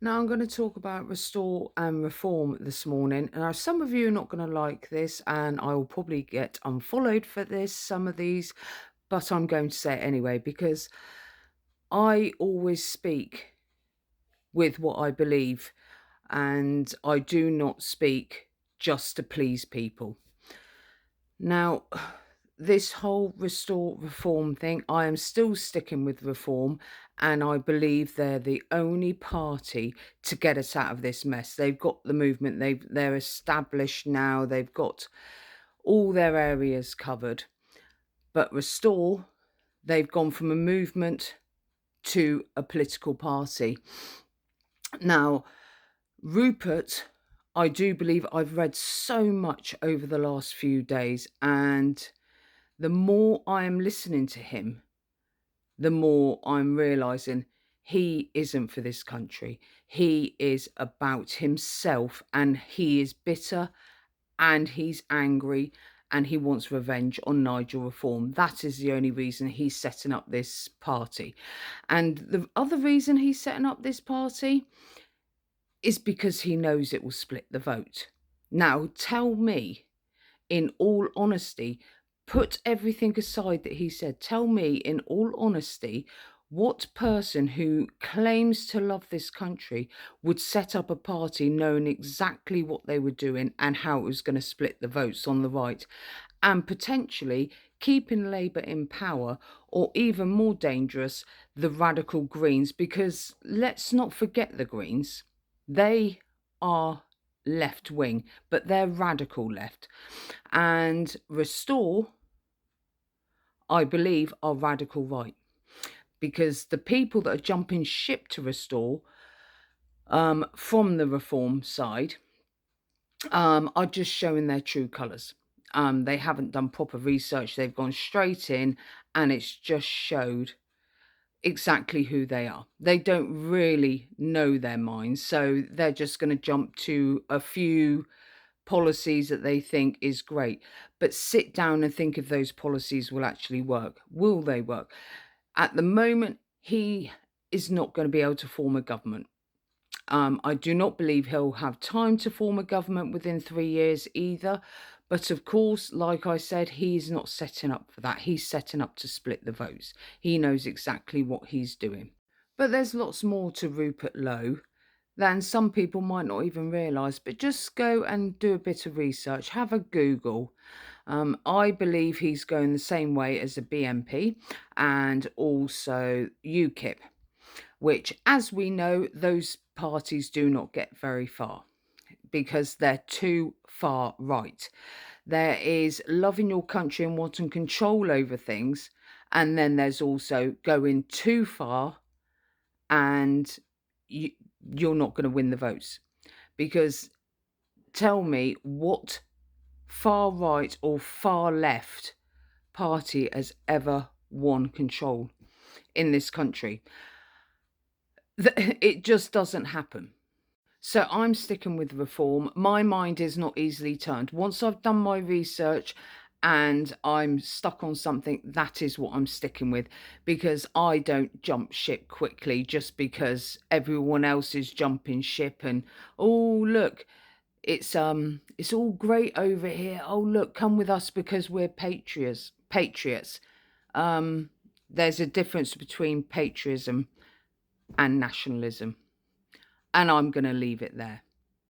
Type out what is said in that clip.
Now, I'm going to talk about restore and reform this morning. Now, some of you are not going to like this, and I will probably get unfollowed for this, some of these, but I'm going to say it anyway because I always speak with what I believe, and I do not speak just to please people. Now, this whole restore reform thing, I am still sticking with reform, and I believe they're the only party to get us out of this mess. They've got the movement, they're established now, they've got all their areas covered. But restore, they've gone from a movement to a political party. Now, Rupert, I do believe I've read so much over the last few days, and the more I am listening to him, the more I'm realizing he isn't for this country. He is about himself, and he is bitter, and he's angry, and he wants revenge on Nigel Reform. That is the only reason he's setting up this party. And the other reason he's setting up this party is because he knows it will split the vote. Now, tell me, in all honesty, put everything aside that he said. Tell me, in all honesty, what person who claims to love this country would set up a party knowing exactly what they were doing and how it was going to split the votes on the right, and potentially keeping Labour in power, or even more dangerous, the radical Greens, because let's not forget the Greens. They are left wing, but they're radical left. And Restore, I believe, are radical right, because the people that are jumping ship to Restore, from the Reform side, are just showing their true colours. They haven't done proper research. They've gone straight in, and it's just showed exactly who they are. They don't really know their minds, so they're just going to jump to a few policies that they think is great. But sit down and think if those policies will actually work. Will they work? At the moment, he is not going to be able to form a government. I do not believe he'll have time to form a government within 3 years either. But of course, like I said, he's not setting up for that. He's setting up to split the votes. He knows exactly what he's doing. But there's lots more to Rupert Lowe than some people might not even realise. But just go and do a bit of research, have a Google. I believe he's going the same way as the BNP and also UKIP, which, as we know, those parties do not get very far because they're too far right. There is loving your country and wanting control over things, and then there's also going too far, and you, you're not going to win the votes. Because tell me what far right or far left party has ever won control in this country. It just doesn't happen. So I'm sticking with reform. My mind is not easily turned. Once I've done my research and I'm stuck on something, that is what I'm sticking with, because I don't jump ship quickly just because everyone else is jumping ship and, oh look, it's all great over here. Oh look, come with us because we're patriots. There's a difference between patriotism and nationalism. And I'm going to leave it there.